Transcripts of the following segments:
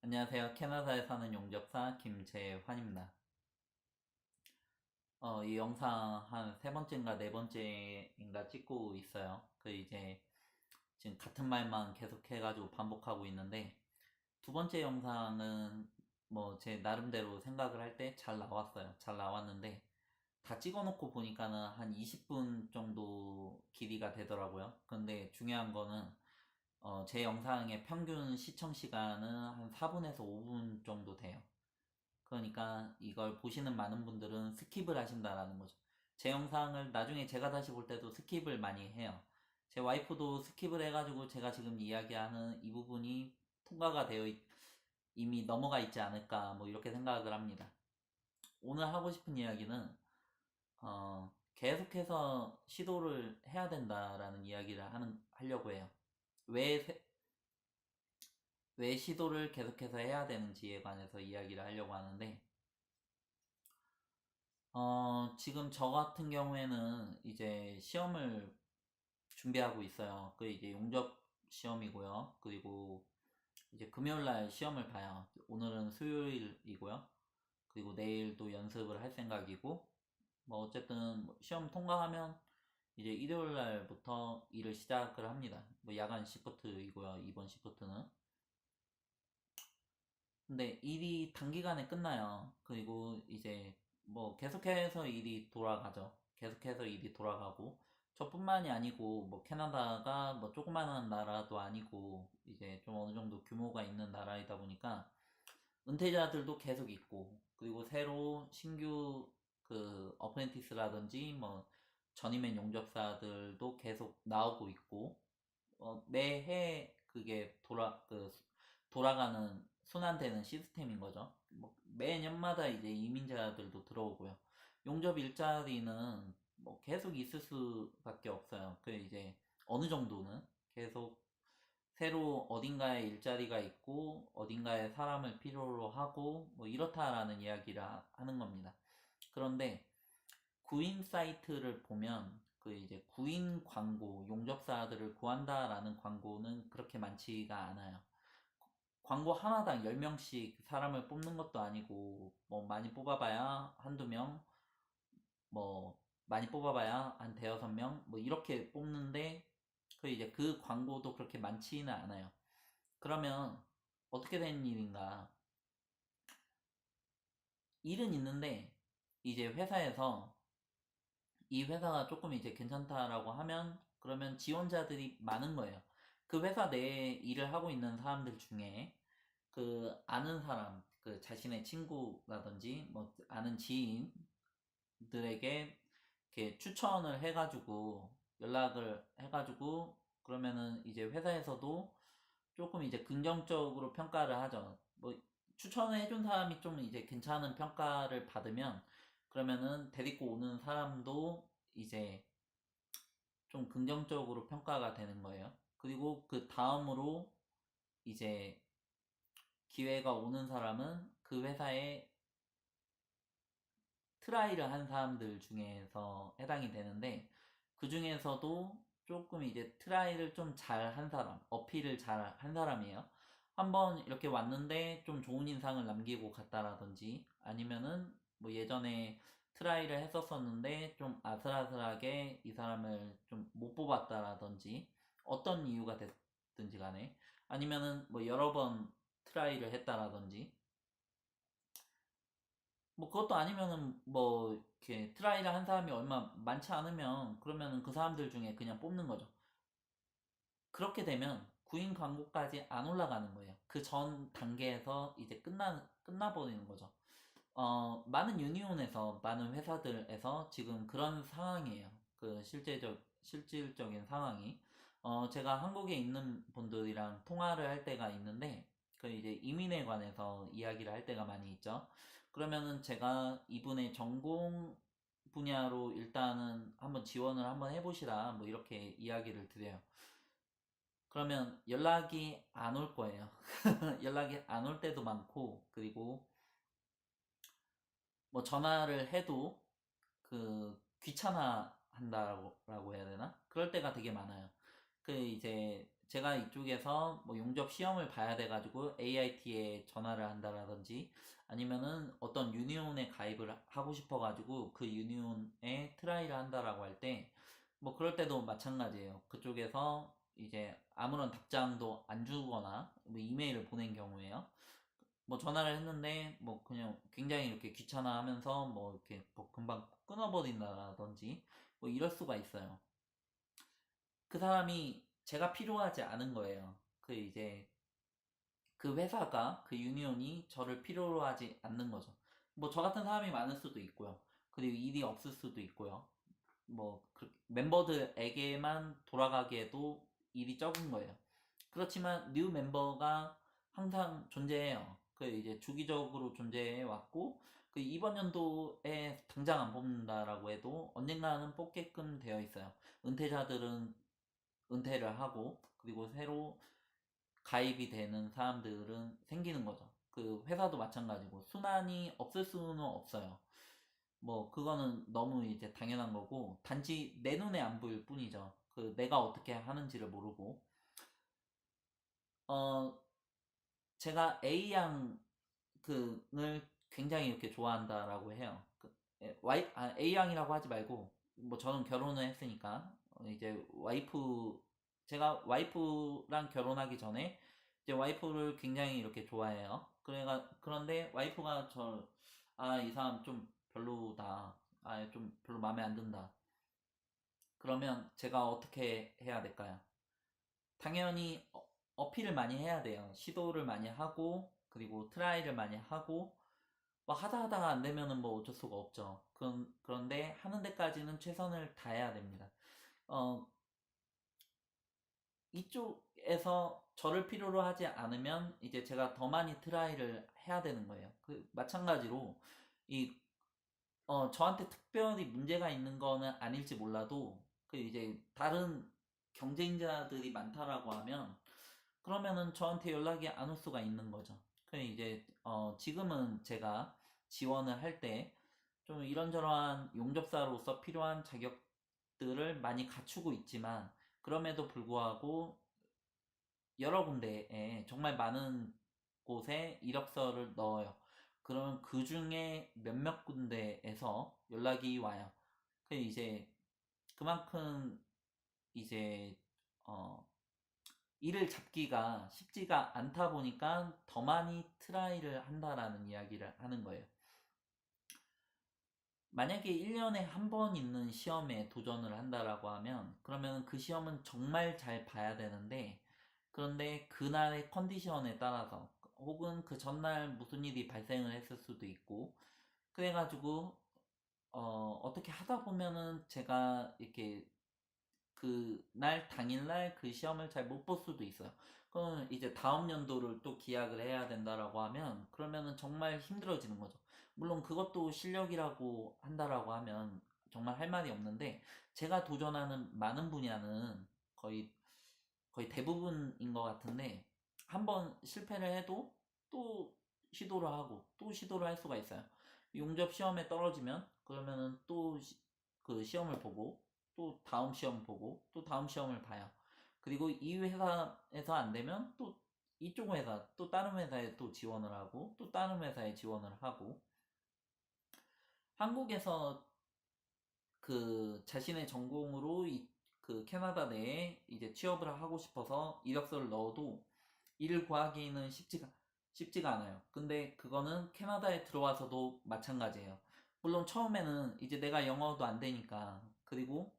안녕하세요. 캐나다에 사는 용접사 김재환입니다. 이 영상 한 세 번째인가 네 번째인가 찍고 있어요. 이제 지금 같은 말만 계속 해가지고 반복하고 있는데 두 번째 영상은 뭐 제 나름대로 생각을 할 때 잘 나왔어요. 잘 나왔는데 다 찍어놓고 보니까는 한 20분 정도 길이가 되더라고요. 근데 중요한 거는 제 영상의 평균 시청 시간은 한 4분에서 5분 정도 돼요. 그러니까 이걸 보시는 많은 분들은 스킵을 하신다라는 거죠. 제 영상을 나중에 제가 다시 볼 때도 스킵을 많이 해요. 제 와이프도 스킵을 해가지고 제가 지금 이야기하는 이 부분이 통과가 이미 넘어가 있지 않을까 뭐 이렇게 생각을 합니다. 오늘 하고 싶은 이야기는 계속해서 시도를 해야 된다라는 이야기를 하려고 해요. 왜, 왜 시도를 계속해서 해야 되는지에 관해서 이야기를 하려고 하는데 지금 저 같은 경우에는 이제 시험을 준비하고 있어요. 이제 용접 시험이고요. 그리고 이제 금요일 날 시험을 봐요. 오늘은 수요일이고요. 그리고 내일도 연습을 할 생각이고, 뭐 어쨌든 뭐 시험 통과하면 이제 일요일 날부터 일을 시작을 합니다. 뭐 야간 시프트이고요. 이번 시프트는. 근데 일이 단기간에 끝나요. 그리고 이제 뭐 계속해서 일이 돌아가죠. 계속해서 일이 돌아가고 저뿐만이 아니고 뭐 캐나다가 뭐 조그마한 나라도 아니고 이제 좀 어느 정도 규모가 있는 나라이다 보니까 은퇴자들도 계속 있고 그리고 새로 신규 그 어프렌티스라든지 뭐 전임의 용접사들도 계속 나오고 있고 매해 그게 돌아가는 순환되는 시스템인 거죠. 뭐 매년마다 이제 이민자들도 들어오고요. 용접 일자리는 뭐 계속 있을 수밖에 없어요. 이제 어느 정도는 계속 새로 어딘가에 일자리가 있고 어딘가에 사람을 필요로 하고 뭐 이렇다라는 이야기를 하는 겁니다. 그런데 구인 사이트를 보면 이제 구인 광고, 용접사들을 구한다라는 광고는 그렇게 많지가 않아요. 광고 하나당 10명씩 사람을 뽑는 것도 아니고 뭐 많이 뽑아봐야 한두 명, 뭐 많이 뽑아봐야 한 대여섯 명, 뭐 이렇게 뽑는데 이제 그 광고도 그렇게 많지는 않아요. 그러면 어떻게 된 일인가? 일은 있는데 이제 회사에서 이 회사가 조금 이제 괜찮다라고 하면 그러면 지원자들이 많은 거예요. 그 회사 내에 일을 하고 있는 사람들 중에 그 아는 사람, 그 자신의 친구라든지 뭐 아는 지인들에게 이렇게 추천을 해가지고 연락을 해가지고 그러면은 이제 회사에서도 조금 이제 긍정적으로 평가를 하죠. 뭐 추천을 해준 사람이 좀 이제 괜찮은 평가를 받으면 그러면은 데리고 오는 사람도 이제 좀 긍정적으로 평가가 되는 거예요. 그리고 그 다음으로 이제 기회가 오는 사람은 그 회사에 트라이를 한 사람들 중에서 해당이 되는데 그 중에서도 조금 이제 트라이를 좀 잘 한 사람, 어필을 잘 한 사람이에요. 한번 이렇게 왔는데 좀 좋은 인상을 남기고 갔다라든지 아니면은 뭐 예전에 트라이를 했었었는데 좀 아슬아슬하게 이 사람을 좀 못 뽑았다라든지 어떤 이유가 됐든지 간에 아니면은 뭐 여러 번 트라이를 했다라든지 뭐 그것도 아니면은 뭐 이렇게 트라이를 한 사람이 얼마 많지 않으면 그러면은 그 사람들 중에 그냥 뽑는 거죠. 그렇게 되면 구인 광고까지 안 올라가는 거예요. 그 전 단계에서 이제 끝나버리는 거죠. 많은 유니온에서, 많은 회사들에서 지금 그런 상황이에요. 실질적인 상황이. 제가 한국에 있는 분들이랑 통화를 할 때가 있는데, 이제 이민에 관해서 이야기를 할 때가 많이 있죠. 그러면은 제가 이분의 전공 분야로 일단은 한번 지원을 한번 해보시라, 뭐 이렇게 이야기를 드려요. 그러면 연락이 안 올 거예요. 연락이 안 올 때도 많고, 그리고 뭐 전화를 해도 귀찮아 한다라고 해야 되나? 그럴 때가 되게 많아요. 이제 제가 이쪽에서 뭐 용접 시험을 봐야 돼가지고 AIT에 전화를 한다라든지 아니면은 어떤 유니온에 가입을 하고 싶어가지고 그 유니온에 트라이를 한다라고 할 때 뭐 그럴 때도 마찬가지예요. 그쪽에서 이제 아무런 답장도 안 주거나 뭐 이메일을 보낸 경우에요. 뭐 전화를 했는데 뭐 그냥 굉장히 이렇게 귀찮아하면서 뭐 이렇게 뭐 금방 끊어버린다든지 뭐 이럴 수가 있어요. 그 사람이 제가 필요하지 않은 거예요. 그 이제 그 회사가 그 유니온이 저를 필요로 하지 않는 거죠. 뭐 저 같은 사람이 많을 수도 있고요. 그리고 일이 없을 수도 있고요. 뭐 멤버들에게만 돌아가기에도 일이 적은 거예요. 그렇지만 뉴 멤버가 항상 존재해요. 그 이제 주기적으로 존재해 왔고 그 이번 연도에 당장 안 뽑는다라고 해도 언젠가는 뽑게끔 되어 있어요. 은퇴자들은 은퇴를 하고 그리고 새로 가입이 되는 사람들은 생기는 거죠. 그 회사도 마찬가지고 순환이 없을 수는 없어요. 뭐 그거는 너무 이제 당연한 거고 단지 내 눈에 안 보일 뿐이죠. 그 내가 어떻게 하는지를 모르고 어 제가 A양 그을 굉장히 이렇게 좋아한다라고 해요. A양이라고 하지 말고 뭐 저는 결혼을 했으니까 이제 와이프 제가 와이프랑 결혼하기 전에 이제 와이프를 굉장히 이렇게 좋아해요. 그런데 와이프가 이 사람 좀 별로다. 좀 별로 마음에 안 든다. 그러면 제가 어떻게 해야 될까요? 당연히 어필을 많이 해야 돼요. 시도를 많이 하고 그리고 트라이를 많이 하고 뭐 하다가 안 되면은 뭐 어쩔 수가 없죠. 그런데 하는 데까지는 최선을 다해야 됩니다. 어, 이쪽에서 저를 필요로 하지 않으면 이제 제가 더 많이 트라이를 해야 되는 거예요. 그 마찬가지로 이 저한테 특별히 문제가 있는 거는 아닐지 몰라도 그 이제 다른 경쟁자들이 많다라고 하면 그러면은 저한테 연락이 안 올 수가 있는 거죠. 그 이제 지금은 제가 지원을 할 때 좀 이런저런 용접사로서 필요한 자격들을 많이 갖추고 있지만 그럼에도 불구하고 여러 군데에 정말 많은 곳에 이력서를 넣어요. 그럼 그 중에 몇몇 군데에서 연락이 와요. 그 이제 그만큼 이제 어 일을 잡기가 쉽지가 않다 보니까 더 많이 트라이를 한다라는 이야기를 하는 거예요. 만약에 1년에 한 번 있는 시험에 도전을 한다라고 하면 그러면 그 시험은 정말 잘 봐야 되는데 그런데 그날의 컨디션에 따라서 혹은 그 전날 무슨 일이 발생을 했을 수도 있고 그래가지고 어떻게 하다 보면은 제가 이렇게 그날 당일날 그 시험을 잘 못 볼 수도 있어요. 그럼 이제 다음 연도를 또 기약을 해야 된다라고 하면 그러면은 정말 힘들어지는 거죠. 물론 그것도 실력이라고 한다라고 하면 정말 할 말이 없는데 제가 도전하는 많은 분야는 거의 거의 대부분인 것 같은데 한번 실패를 해도 또 시도를 하고 또 시도를 할 수가 있어요. 용접 시험에 떨어지면 그러면은 또 그 시험을 보고 또 다음 시험 보고 또 다음 시험을 봐요. 그리고 이 회사에서 안 되면 또 이쪽 회사 또 다른 회사에 또 지원을 하고 또 다른 회사에 지원을 하고 한국에서 그 자신의 전공으로 그 캐나다 내에 이제 취업을 하고 싶어서 이력서를 넣어도 일을 구하기는 쉽지가 않아요. 근데 그거는 캐나다에 들어와서도 마찬가지예요. 물론 처음에는 이제 내가 영어도 안 되니까 그리고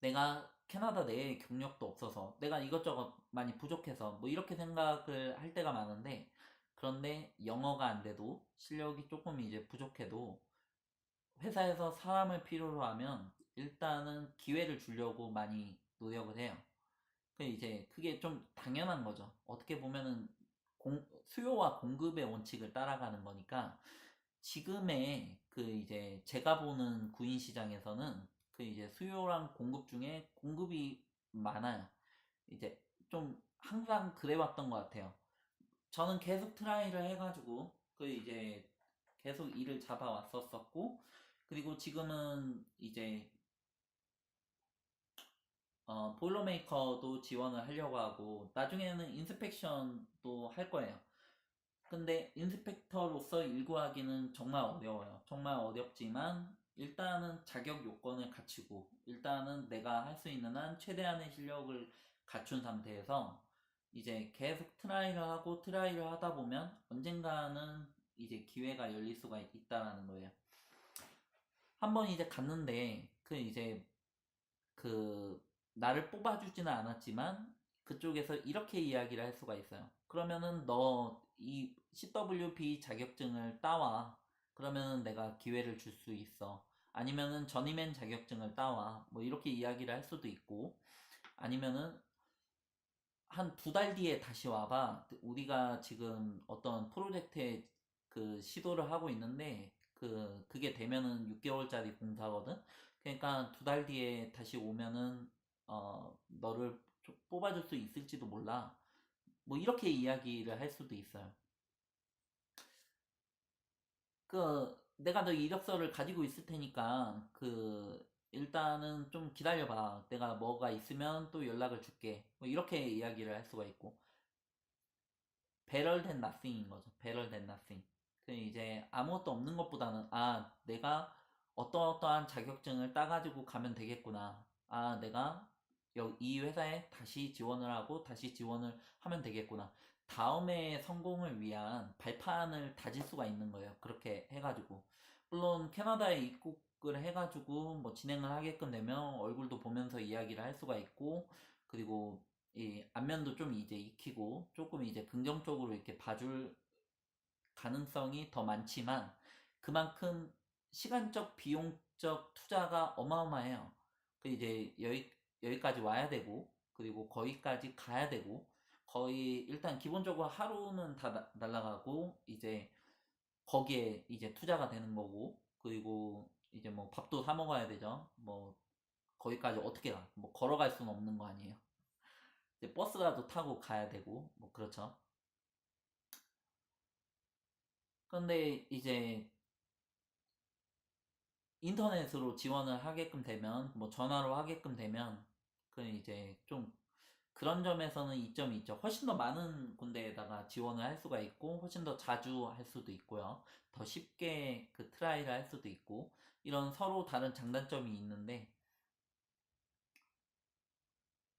내가 캐나다 내에 경력도 없어서 내가 이것저것 많이 부족해서 뭐 이렇게 생각을 할 때가 많은데 그런데 영어가 안 돼도 실력이 조금 이제 부족해도 회사에서 사람을 필요로 하면 일단은 기회를 주려고 많이 노력을 해요. 그 이제 그게 좀 당연한 거죠. 어떻게 보면은 수요와 공급의 원칙을 따라가는 거니까 지금의 그 이제 제가 보는 구인 시장에서는 그 이제 수요랑 공급 중에 공급이 많아요. 이제 좀 항상 그래왔던 것 같아요. 저는 계속 트라이를 해가지고 그 이제 계속 일을 잡아왔었었고 그리고 지금은 이제 보일러메이커도 지원을 하려고 하고 나중에는 인스펙션도 할 거예요. 근데 인스펙터로서 일구하기는 정말 어려워요. 정말 어렵지만 일단은 자격 요건을 갖추고 일단은 내가 할 수 있는 한 최대한의 실력을 갖춘 상태에서 이제 계속 트라이를 하고 트라이를 하다 보면 언젠가는 이제 기회가 열릴 수가 있다라는 거예요. 한번 이제 갔는데 그 이제 그 나를 뽑아주지는 않았지만 그쪽에서 이렇게 이야기를 할 수가 있어요. 그러면은 너 이 CWB 자격증을 따와. 그러면은 내가 기회를 줄 수 있어. 아니면은 저니맨 자격증을 따와. 뭐 이렇게 이야기를 할 수도 있고 아니면은 한 두 달 뒤에 다시 와봐. 우리가 지금 어떤 프로젝트에 그 시도를 하고 있는데 그게 되면은 6개월짜리 공사거든. 그러니까 두 달 뒤에 다시 오면은 너를 뽑아줄 수 있을지도 몰라. 뭐 이렇게 이야기를 할 수도 있어요. 내가 너 이력서를 가지고 있을 테니까 일단은 좀 기다려봐. 내가 뭐가 있으면 또 연락을 줄게. 뭐 이렇게 이야기를 할 수가 있고. better than nothing인 거죠. better than nothing. 그 이제 아무것도 없는 것보다는 내가 어떠어떠한 자격증을 따가지고 가면 되겠구나. 내가 이 회사에 다시 지원을 하고 다시 지원을 하면 되겠구나. 다음에 성공을 위한 발판을 다질 수가 있는 거예요. 그렇게 해가지고. 물론 캐나다에 입국을 해가지고 뭐 진행을 하게끔 되면 얼굴도 보면서 이야기를 할 수가 있고 그리고 이 안면도 좀 이제 익히고 조금 이제 긍정적으로 이렇게 봐줄 가능성이 더 많지만 그만큼 시간적 비용적 투자가 어마어마해요. 그 이제 여기까지 와야 되고 그리고 거기까지 가야 되고 거의 일단 기본적으로 하루는 다 날라가고 이제 거기에 이제 투자가 되는 거고 그리고 이제 뭐 밥도 사 먹어야 되죠. 뭐 거기까지 어떻게 가? 뭐 걸어갈 수는 없는 거 아니에요. 이제 버스라도 타고 가야 되고 뭐 그렇죠. 그런데 이제 인터넷으로 지원을 하게끔 되면 뭐 전화로 하게끔 되면 그 이제 좀 그런 점에서는 이점이 있죠. 훨씬 더 많은 군데에다가 지원을 할 수가 있고 훨씬 더 자주 할 수도 있고요. 더 쉽게 그 트라이를 할 수도 있고 이런 서로 다른 장단점이 있는데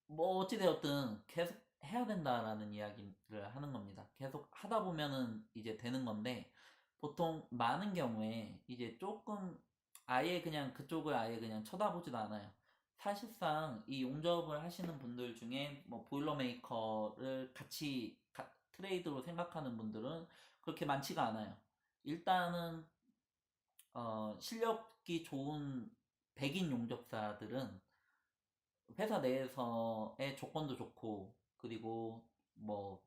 뭐 어찌되었든 계속 해야 된다라는 이야기를 하는 겁니다. 계속 하다 보면은 이제 되는 건데 보통 많은 경우에 이제 조금 아예 그냥 그쪽을 아예 그냥 쳐다보지도 않아요. 사실상 이 용접을 하시는 분들 중에 뭐 보일러메이커를 같이 트레이드로 생각하는 분들은 그렇게 많지가 않아요. 일단은 실력이 좋은 백인 용접사들은 회사 내에서의 조건도 좋고 그리고 뭐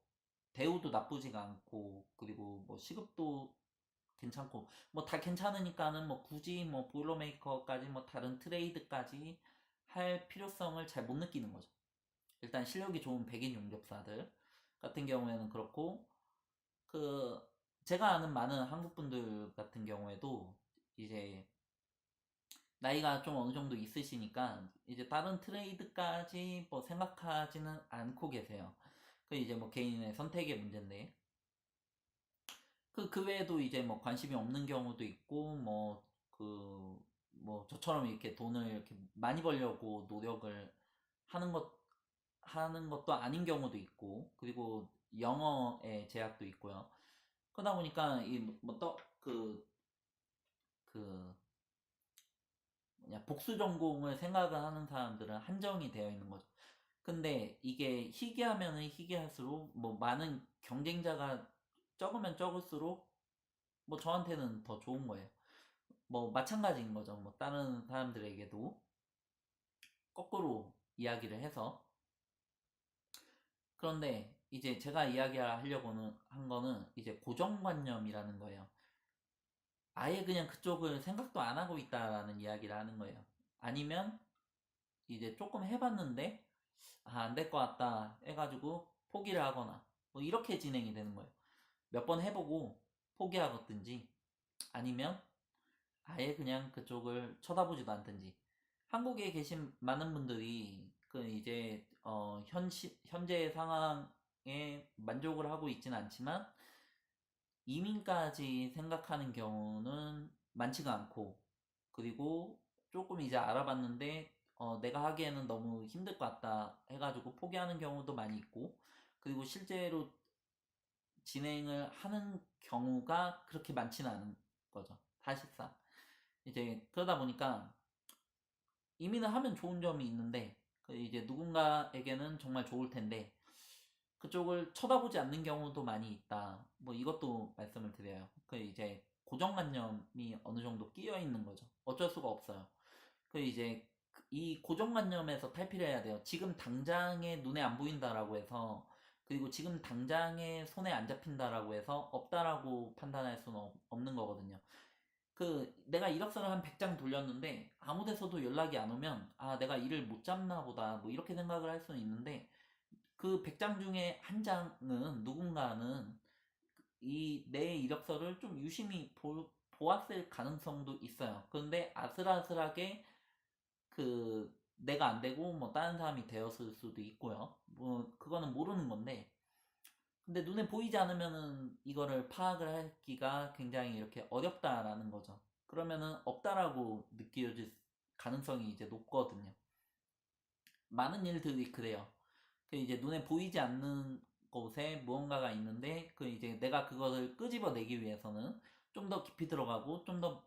대우도 나쁘지가 않고 그리고 뭐 시급도 괜찮고 뭐 다 괜찮으니까는 뭐 굳이 뭐 보일러메이커까지 뭐 다른 트레이드까지 할 필요성을 잘 못 느끼는 거죠. 일단 실력이 좋은 백인 용접사들 같은 경우에는 그렇고 그 제가 아는 많은 한국 분들 같은 경우에도 이제 나이가 좀 어느 정도 있으시니까 이제 다른 트레이드까지 뭐 생각하지는 않고 계세요. 그 이제 뭐 개인의 선택의 문제인데 그 외에도 이제 뭐 관심이 없는 경우도 있고 뭐 저처럼 이렇게 돈을 이렇게 많이 벌려고 노력을 하는 하는 것도 아닌 경우도 있고 그리고 영어의 제약도 있고요. 그러다 보니까 이뭐또그 뭐냐 복수 전공을 생각을 하는 사람들은 한정이 되어 있는 거죠. 근데 이게 희귀하면은 희귀할수록 뭐 많은 경쟁자가 적으면 적을수록 뭐 저한테는 더 좋은 거예요. 뭐 마찬가지인 거죠. 뭐 다른 사람들에게도 거꾸로 이야기를 해서 그런데 이제 제가 이야기하려고는 한 거는 이제 고정관념이라는 거예요. 아예 그냥 그쪽을 생각도 안 하고 있다라는 이야기를 하는 거예요. 아니면 이제 조금 해봤는데 안 될 것 같다 해가지고 포기를 하거나 뭐 이렇게 진행이 되는 거예요. 몇 번 해보고 포기하든지 아니면 아예 그냥 그쪽을 쳐다보지도 않든지 한국에 계신 많은 분들이 그 이제 현재 상황에 만족을 하고 있지는 않지만 이민까지 생각하는 경우는 많지가 않고, 그리고 조금 이제 알아봤는데 내가 하기에는 너무 힘들 것 같다 해가지고 포기하는 경우도 많이 있고, 그리고 실제로 진행을 하는 경우가 그렇게 많지는 않은 거죠, 사실상. 이제 그러다 보니까 이민을 하면 좋은 점이 있는데, 그 이제 누군가에게는 정말 좋을 텐데 그쪽을 쳐다보지 않는 경우도 많이 있다. 뭐 이것도 말씀을 드려요. 그 이제 고정관념이 어느 정도 끼어 있는 거죠. 어쩔 수가 없어요. 그 이제 이 고정관념에서 탈피를 해야 돼요. 지금 당장에 눈에 안 보인다라고 해서, 그리고 지금 당장에 손에 안 잡힌다라고 해서 없다라고 판단할 수는 없는 거거든요. 그 내가 이력서를 한 100장 돌렸는데 아무 데서도 연락이 안 오면 아 내가 일을 못 잡나 보다 뭐 이렇게 생각을 할 수는 있는데, 그 100장 중에 한 장은 누군가는 이 내 이력서를 좀 유심히 보았을 가능성도 있어요. 그런데 아슬아슬하게 그 내가 안 되고 뭐 다른 사람이 되었을 수도 있고요. 뭐 그거는 모르는 건데, 근데 눈에 보이지 않으면은 이거를 파악을 하기가 굉장히 이렇게 어렵다라는 거죠. 그러면은 없다라고 느껴질 가능성이 이제 높거든요. 많은 일들이 그래요. 그 이제 눈에 보이지 않는 곳에 무언가가 있는데 그 이제 내가 그것을 끄집어내기 위해서는 좀 더 깊이 들어가고 좀 더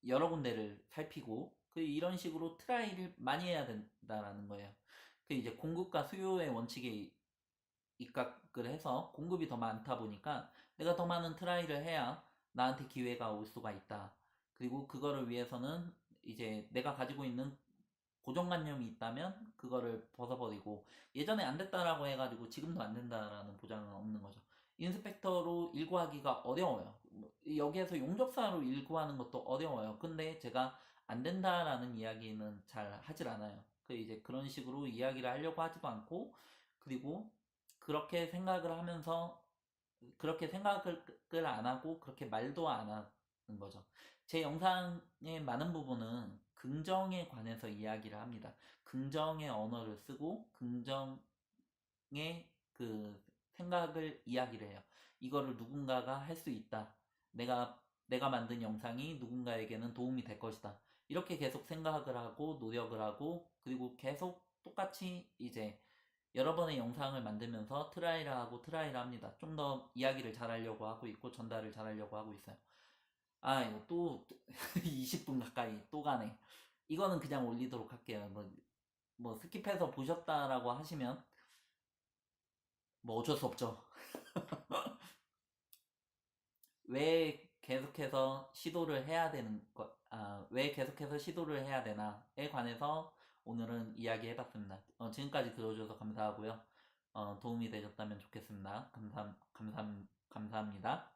여러 군데를 살피고 그 이런 식으로 트라이를 많이 해야 된다라는 거예요. 그 이제 공급과 수요의 원칙에 입각을 해서 공급이 더 많다 보니까 내가 더 많은 트라이를 해야 나한테 기회가 올 수가 있다. 그리고 그거를 위해서는 이제 내가 가지고 있는 고정관념이 있다면 그거를 벗어버리고, 예전에 안 됐다라고 해가지고 지금도 안 된다라는 보장은 없는 거죠. 인스펙터로 일구하기가 어려워요. 뭐 여기에서 용접사로 일구하는 것도 어려워요. 근데 제가 안 된다라는 이야기는 잘 하질 않아요. 그 이제 그런 식으로 이야기를 하려고 하지도 않고, 그리고 그렇게 생각을 하면서 그렇게 생각을 안 하고 그렇게 말도 안 하는 거죠. 제 영상의 많은 부분은 긍정에 관해서 이야기를 합니다. 긍정의 언어를 쓰고 긍정의 그 생각을 이야기를 해요. 이거를 누군가가 할 수 있다. 내가 만든 영상이 누군가에게는 도움이 될 것이다. 이렇게 계속 생각을 하고 노력을 하고, 그리고 계속 똑같이 이제 여러 번의 영상을 만들면서 트라이를 하고 트라이를 합니다. 좀 더 이야기를 잘하려고 하고 있고 전달을 잘하려고 하고 있어요. 아 이거 또 20분 가까이 또 가네. 이거는 그냥 올리도록 할게요. 뭐 스킵해서 보셨다라고 하시면 뭐 어쩔 수 없죠. 왜 계속해서 시도를 해야 되는 왜 계속해서 시도를 해야 되나에 관해서 오늘은 이야기해봤습니다. 지금까지 들어주셔서 감사하고요. 도움이 되셨다면 좋겠습니다. 감사합니다.